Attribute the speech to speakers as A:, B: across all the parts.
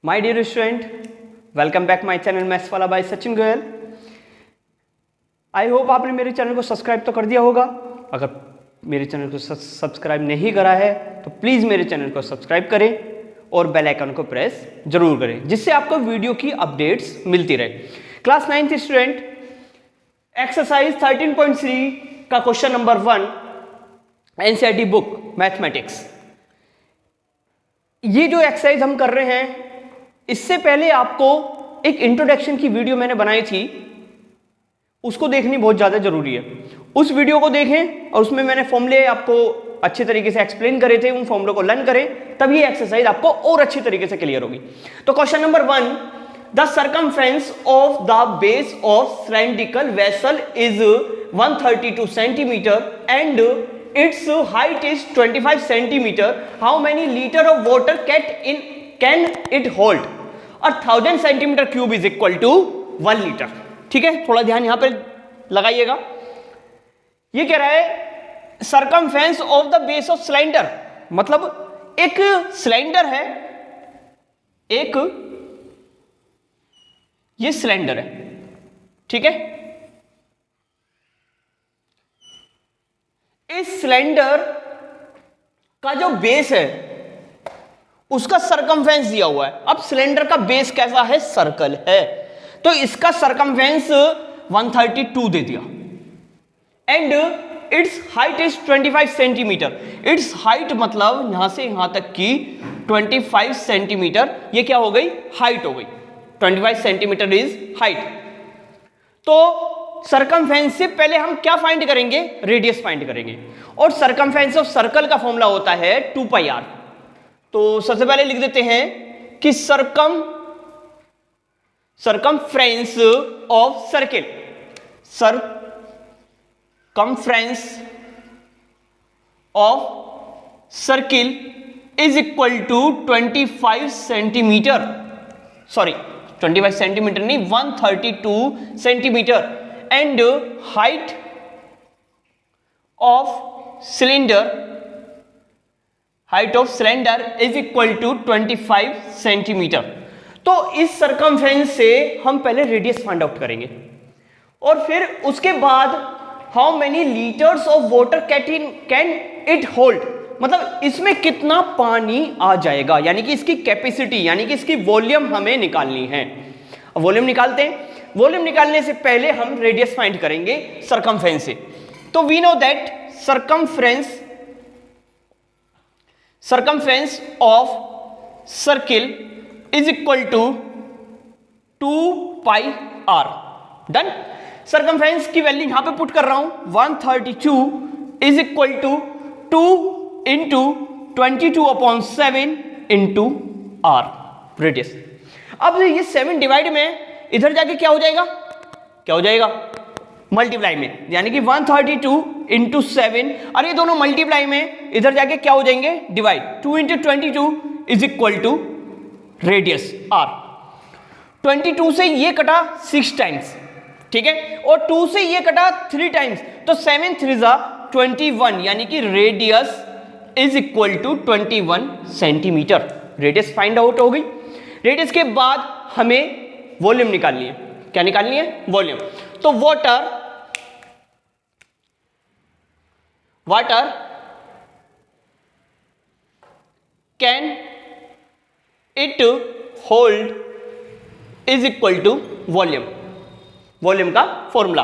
A: My dear student, welcome back my channel maths वाला by Sachin Goyal. I hope आपने मेरे channel को सब्सक्राइब तो कर दिया होगा। अगर मेरे चैनल को सब्सक्राइब नहीं करा है तो प्लीज़ मेरे चैनल को सब्सक्राइब करें और बेल आइकन को प्रेस जरूर करें, जिससे आपको वीडियो की अपडेट्स मिलती रहे। क्लास 9th स्टूडेंट, एक्सरसाइज 13.3 का question number 1 NCERT book mathematics. ये जो एक्सरसाइज हम कर रहे हैं, इससे पहले आपको एक इंट्रोडक्शन की वीडियो मैंने बनाई थी, उसको देखनी बहुत ज़्यादा जरूरी है। उस वीडियो को देखें और उसमें मैंने फॉर्मूले आपको अच्छे तरीके से एक्सप्लेन करे थे, उन फॉर्मूलों को लर्न करें, तब ये एक्सरसाइज आपको और अच्छी तरीके से क्लियर होगी। तो question number 1, the circumference of the base of cylindrical vessel is 132 centimetre and its height is 25 centimeter. How many liter of water can it hold? 1000 centimeter cube is equal to 1 liter. ठीक है, थोड़ा ध्यान यहां पर लगाइएगा। ये कह रहा है circumference of the base of cylinder, मतलब एक सिलेंडर है, एक ये सिलेंडर है, ठीक है। इस सिलेंडर का जो बेस है उसका सरकमफ्रेंस दिया हुआ है। अब सिलेंडर का बेस कैसा है? सर्कल है, तो इसका सरकमफ्रेंस 132 दे दिया and it's height is 25 centimetre. It's height मतलब यहां से यहां तक की 25 सेंटीमीटर, ये क्या हो गई? हाइट हो गई। 25 सेंटीमीटर इज हाइट। तो सरकमफ्रेंस से पहले हम क्या फाइंड करेंगे? रेडियस फाइंड करेंगे, और सरकमफ्रेंस ऑफ सर्कल का फॉर्मूला होता है 2πr। तो सबसे पहले लिख देते हैं कि circumference of circle, circumference of circle is equal to 25 centimetre, sorry 25 centimetre नहीं, 132 centimetre, and height of cylinder is equal to 25 centimetre. तो इस सरकमफ्रेंस से हम पहले रेडियस फाइंड आउट करेंगे और फिर उसके बाद how many litres of water can it hold, मतलब इसमें कितना पानी आ जाएगा, यानी कि इसकी कैपेसिटी, यानी कि इसकी वॉल्यूम हमें निकालनी है। वॉल्यूम निकालते हैं। वॉल्यूम निकालने से पहले हम रेडियस फाइंड करेंगे सरकमफ्रेंस से। तो we know that circumference of circle is equal to 2πr। Done. Circumference की वैल्यू यहां पे पुट कर रहा हूं, 132 is equal to 2 into 22/7 into r radius. अब ये 7 डिवाइड में इधर जाके क्या हो जाएगा? क्या हो जाएगा? मल्टीप्लाई में, यानी कि 132 इंटू 7, और ये दोनों मल्टीप्लाई में इधर जाके क्या हो जाएंगे? Divide. 2 into 22 is equal to radius r। 22 से ये कटा 6 टाइम्स, ठीक है, और 2 से ये कटा 3 टाइम्स, तो 7 3 21, यानी कि radius is equal to 21 centimetre. Radius find out हो गई। रेडियस के बाद हमें वॉल्यूम निकालनी है। क्या निकालनी है? वॉल्यूम। तो water can it hold is equal to volume. Volume का फॉर्मूला,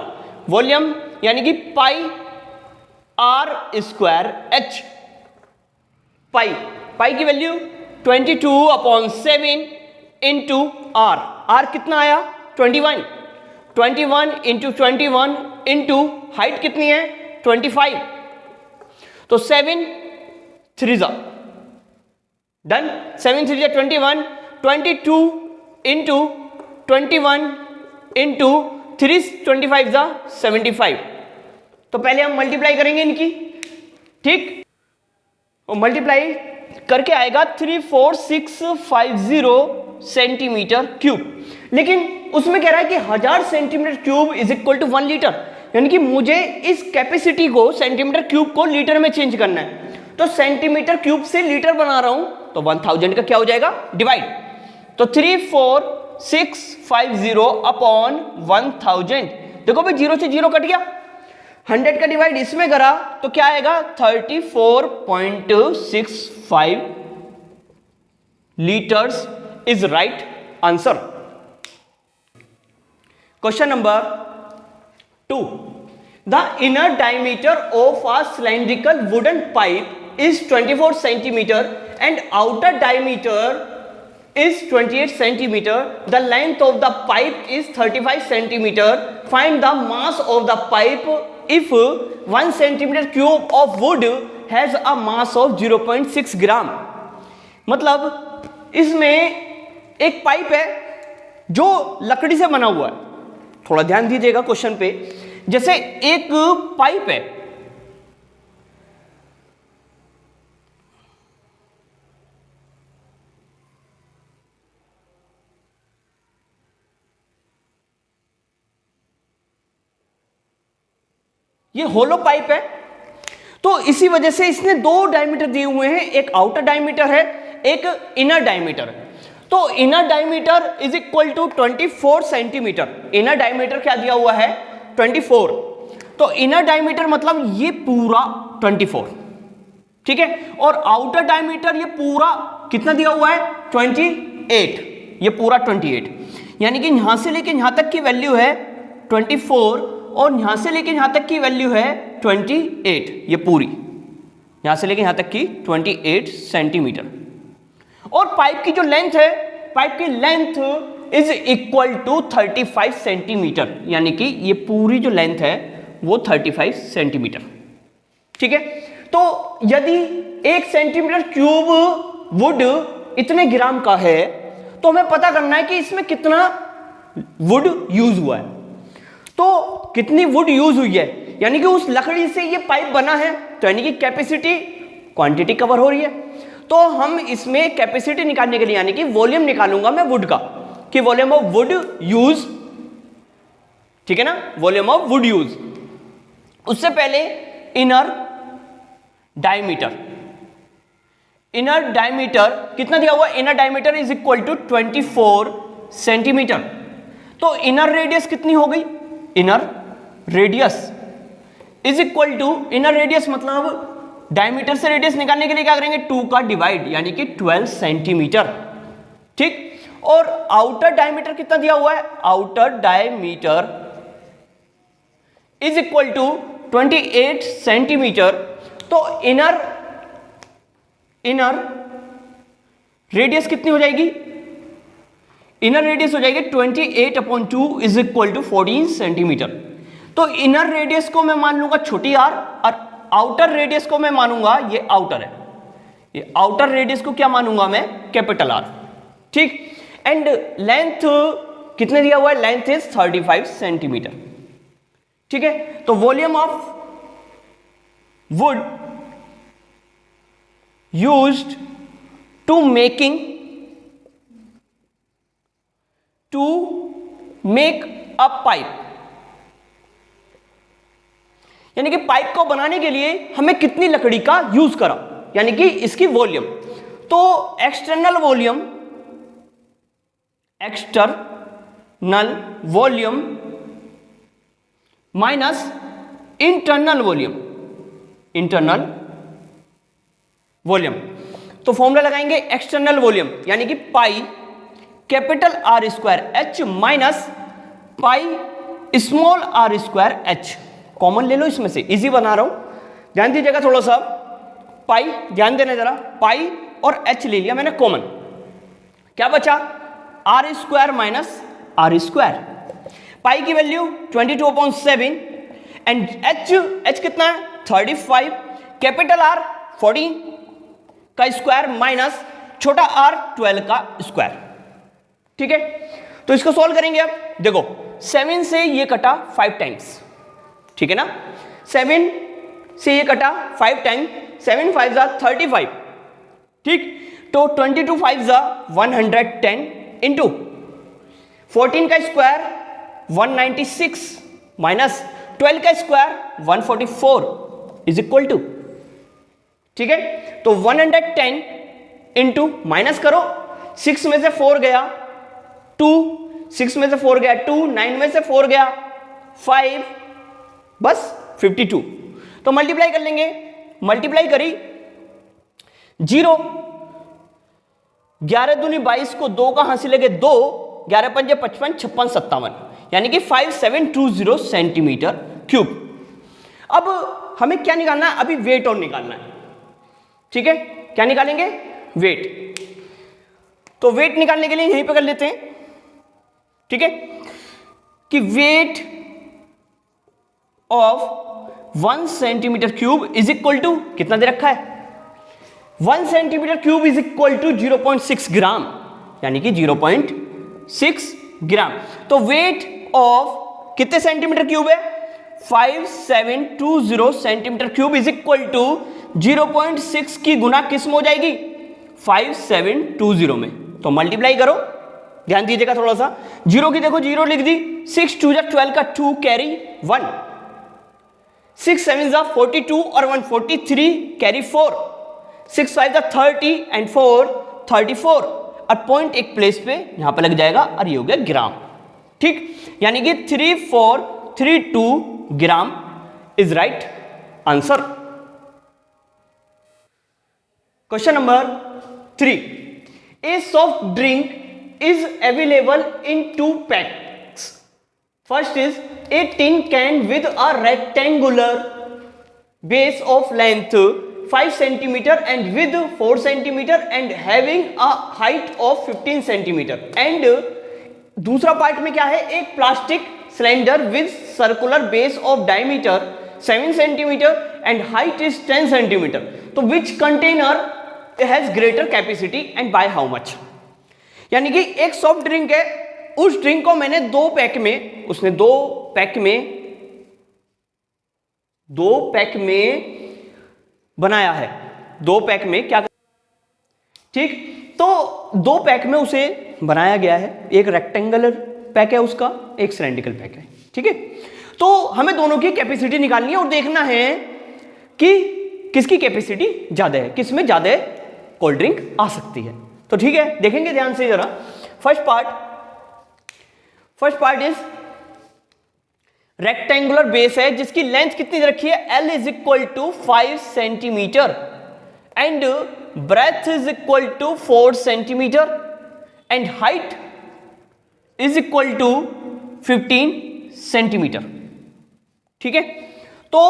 A: वॉल्यूम यानी कि πr²h। पाई की वैल्यू 22/7 इंटू r। r कितना आया? 21 इंटू 21 इंटू हाइट कितनी है? 25, तो 7 3 डन। 7 3 21, 22 into 21 into 3 25 75। तो पहले हम मल्टीप्लाई करेंगे इनकी, ठीक, और मल्टीप्लाई करके आएगा 34650 सेंटीमीटर क्यूब। लेकिन उसमें कह रहा है कि 1000 centimetre cube is equal to 1 litre, यानी कि मुझे इस कैपेसिटी को, सेंटीमीटर क्यूब को लीटर में चेंज करना है। तो सेंटीमीटर क्यूब से लीटर बना रहा हूं, तो 1000 का क्या हो जाएगा? डिवाइड। तो 34650 अपॉन 1000। देखो भाई 0 से 0 कट गया, 100 का डिवाइड इसमें करा तो क्या आएगा 34.65 litres is right answer. Question number 2, the inner diameter of a cylindrical wooden pipe is 24 centimeter and outer diameter is 28 centimeter. The length of the pipe is 35 centimeter. Find the mass of the pipe if 1 centimeter cube of wood has a mass of 0.6 ग्राम। मतलब इसमें एक pipe है जो लकड़ी से बना हुआ है। थोड़ा ध्यान दीजिएगा क्वेश्चन पे। जैसे एक पाइप है, ये होलो पाइप है, तो इसी वजह से इसने दो डायमीटर दिए हुए हैं, एक आउटर डायमीटर है, एक इनर डायमीटर है। तो inner diameter is equal to 24 centimetre. Inner diameter क्या दिया हुआ है 24, तो इनर डायमीटर मतलब ये पूरा 24, ठीक है। और आउटर डायमीटर ये पूरा कितना दिया हुआ है 28, ये पूरा 28, यानी कि यहां से लेके यहां तक की वैल्यू है 24 और यहां से लेके यहां तक की वैल्यू है 28, ये पूरी यहां से लेके यहां तक की 28 सेंटीमीटर। और पाइप की जो लेंथ है, पाइप की length is equal to 35 centimetre, यानी कि ये पूरी जो लेंथ है वो 35 सेंटीमीटर, ठीक है। तो यदि 1 सेंटीमीटर क्यूब वुड इतने ग्राम का है तो हमें पता करना है कि इसमें कितना वुड यूज हुआ है। तो कितनी वुड यूज हुई है, यानी कि उस लकड़ी से ये पाइप बना है, तो यानी कि कैपेसिटी क्वांटिटी कवर हो रही है। तो हम इसमें कैपेसिटी निकालने के लिए यानी कि वॉल्यूम निकालूंगा मैं वुड का, कि वॉल्यूम ऑफ वुड यूज, ठीक है ना, वॉल्यूम ऑफ वुड यूज। उससे पहले इनर डायमीटर, इनर डायमीटर कितना दिया हुआ, inner diameter is equal to 24 centimetre. तो इनर रेडियस कितनी हो गई, inner radius is equal to, inner radius मतलब डायमीटर से रेडियस निकालने के लिए क्या करेंगे 2 का डिवाइड, यानी कि 12 सेंटीमीटर, ठीक। और आउटर डायमीटर कितना दिया हुआ है, outer diameter is equal to 28 centimetre. तो इनर रेडियस कितनी हो जाएगी, इनर रेडियस हो जाएगी 28/2 इज इक्वल टू 14 सेंटीमीटर। तो इनर रेडियस को मैं मान लूंगा छोटी आर और आउटर रेडियस को मैं मानूंगा, ये आउटर है, ये आउटर रेडियस को क्या मानूंगा मैं कैपिटल आर, ठीक। एंड लेंथ कितने दिया हुआ है, लेंथ इज 35 सेंटीमीटर, ठीक है। तो volume of wood used to make a pipe, यानी कि पाइप को बनाने के लिए हमें कितनी लकड़ी का यूज करा, यानी कि इसकी वॉल्यूम। तो external volume minus internal volume, तो फॉर्मूला लगाएंगे एक्सटर्नल वॉल्यूम यानी कि pi capital R square H minus pi small r square H. Common ले लो इसमें से, इजी बना रहा हूं, ध्यान दीजिएगा थोड़ा सा। पाई ध्यान देना जरा, पाई और एच ले लिया मैंने कॉमन, क्या बचा r square minus r square. Pi की वैल्यू 22/7 एंड एच कितना है 35, कैपिटल आर 14 का स्क्वायर माइनस छोटा आर 12 का स्क्वायर, ठीक है। तो इसको सॉल्व करेंगे। अब देखो 7 से ये कटा 5 टाइम्स, ठीक है ना, 7 से ये कटा 5 टाइम, 7 5 जा 35, ठीक। तो 22 5 जा 110 इंटू 14 का स्क्वायर 196 माइनस 12 का स्क्वायर 144 इज इक्वल टू, ठीक है। तो 110 इंटू माइनस करो, 6 में से 4 गया 2, 6 में से 4 गया 2, 9 में से 4 गया 5, बस 52। तो मल्टीप्लाई कर लेंगे, मल्टीप्लाई करी 0, 11 दूनी 22 को 2 कहां से लेंगे 2, 11 पंजे 55, 56 57, यानी कि 5720 सेंटीमीटर क्यूब। अब हमें क्या निकालना है, अभी वेट और निकालना है, ठीक है। क्या निकालेंगे, वेट। तो वेट निकालने के लिए यहीं पे कर लेते हैं, ठीक है, कि weight of 1 centimetre cube is equal to कितना दे रखा है, 1 centimetre cube is equal to 0.6 gram, यानी कि 0.6 ग्राम। तो वेट ऑफ कितने सेंटीमीटर क्यूब है, 5720 centimetre cube is equal to 0.6 की गुना किस में हो जाएगी, 5720 में। तो मल्टीप्लाई करो, ध्यान दीजिएगा थोड़ा सा, 0 की देखो 0 लिख दी, 6 2 12 का 2 कैरी 1, 6 7 42 और 1 43 कैरी 4, 6 5 30 एंड 4 34, और पॉइंट एक प्लेस पे यहां पे लग जाएगा और ये हो गया ग्राम, ठीक, यानी कि 3432 gram is right answer. Question number 3, A soft drink is available in 2 packs. First is a tin can with a rectangular base of length 5 cm and width 4 cm and having a height of 15 cm. And दूसरा part में क्या है, एक plastic cylinder with circular base of diameter 7 cm and height is 10 cm. तो which container has greater capacity and by how much? यानी कि एक soft drink है, उस ड्रिंक को मैंने 2 पैक में, उसने 2 पैक में बनाया है, 2 पैक में क्या, ठीक, तो 2 पैक में उसे बनाया गया है, एक रेक्टेंगुलर पैक है उसका, एक सिलेंड्रिकल पैक है, ठीक है। तो हमें दोनों की कैपेसिटी निकालनी है और देखना है कि किसकी कैपेसिटी ज्यादा है, किसमें ज्यादा कोल्ड ड्रिंक आ सकती है। तो ठीक है, देखेंगे ध्यान से जरा। First part is rectangular base है जिसकी लेंथ कितनी रखी है, L is equal to 5 centimetre and breadth is equal to 4 centimetre and height is equal to 15 centimetre, ठीक है। तो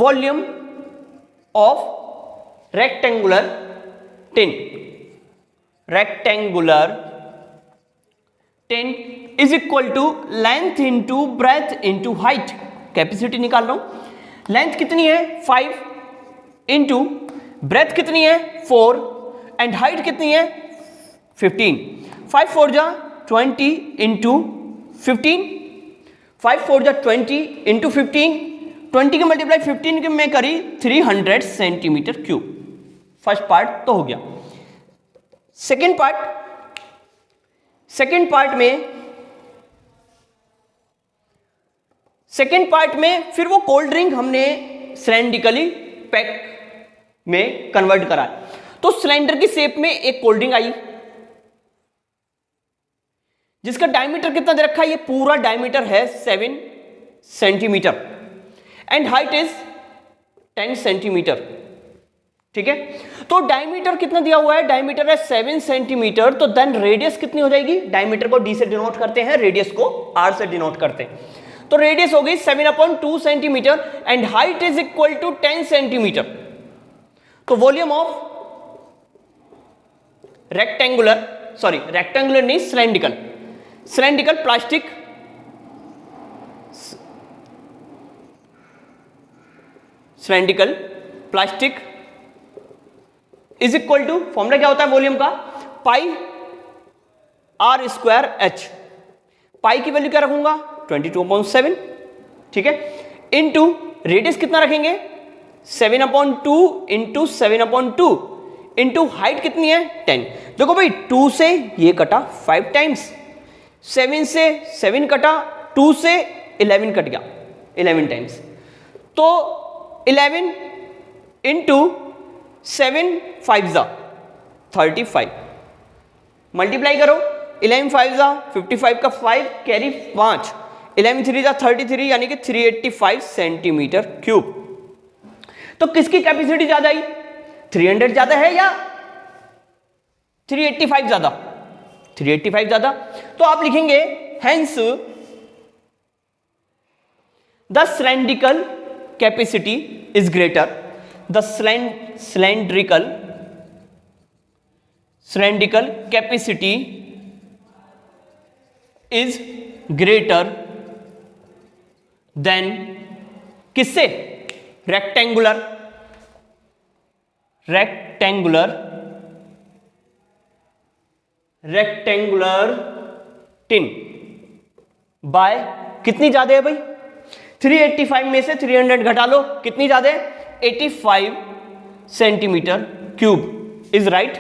A: volume of rectangular tin is equal to length into breadth into height। Capacity निकाल रहा हूं, length कितनी है 5 into breadth कितनी है 4 एंड हाइट कितनी है 15, 5 4 जा 20 इंटू 15, 5 4 जा 20 इंटू 15, 20 की मल्टीप्लाई 15 की मैं करी 300 सेंटीमीटर क्यूब। फर्स्ट पार्ट तो हो गया। सेकेंड पार्ट में फिर वो कोल्ड ड्रिंक हमने सिलेंड्रिकली पैक में कन्वर्ट करा, तो सिलेंडर की शेप में एक कोल्ड ड्रिंक आई जिसका डायमीटर कितना दे रखा है, ये पूरा डायमीटर है 7 centimetre and height is 10 centimetre, ठीक है। तो डायमीटर कितना दिया हुआ है, डायमीटर है 7 सेंटीमीटर, तो देन रेडियस कितनी हो जाएगी, डायमीटर को d से डिनोट करते हैं, रेडियस को r से डिनोट करते हैं, तो रेडियस हो गई 7/2 centimetre and height is equal to 10 centimetre. तो वॉल्यूम ऑफ रेक्टेंगुलर नहीं cylindrical plastic is equal to, formula क्या होता है वॉल्यूम का, pi r square h, pi की वैल्यू क्या रखूंगा 22/7, ठीक है, इनटू रेडियस कितना रखेंगे 7/2 इंटू 7/2 इंटू हाइट कितनी है 10। देखो भाई 2 से ये कटा 5 टाइम्स, 7 से 7 कटा, 2 से 11 कट गया 11 टाइम्स, तो 11 इंटू 7 5 जा 35, मल्टीप्लाई करो 11 5 जा 55 का 5 कैरी 5, 11 3 जा 33 यानी कि 385 सेंटीमीटर क्यूब। तो किसकी कैपेसिटी ज्यादा आई, 300 ज्यादा है या 385 ज्यादा? 385 ज्यादा। तो आप लिखेंगे hence the cylindrical capacity is greater, the cylindrical capacity is greater than किससे? रेक्टेंगुलर टिन बाय कितनी ज्यादा है भाई? 385 में से 300 घटा लो, कितनी ज्यादा है? 85 सेंटीमीटर क्यूब इज राइट।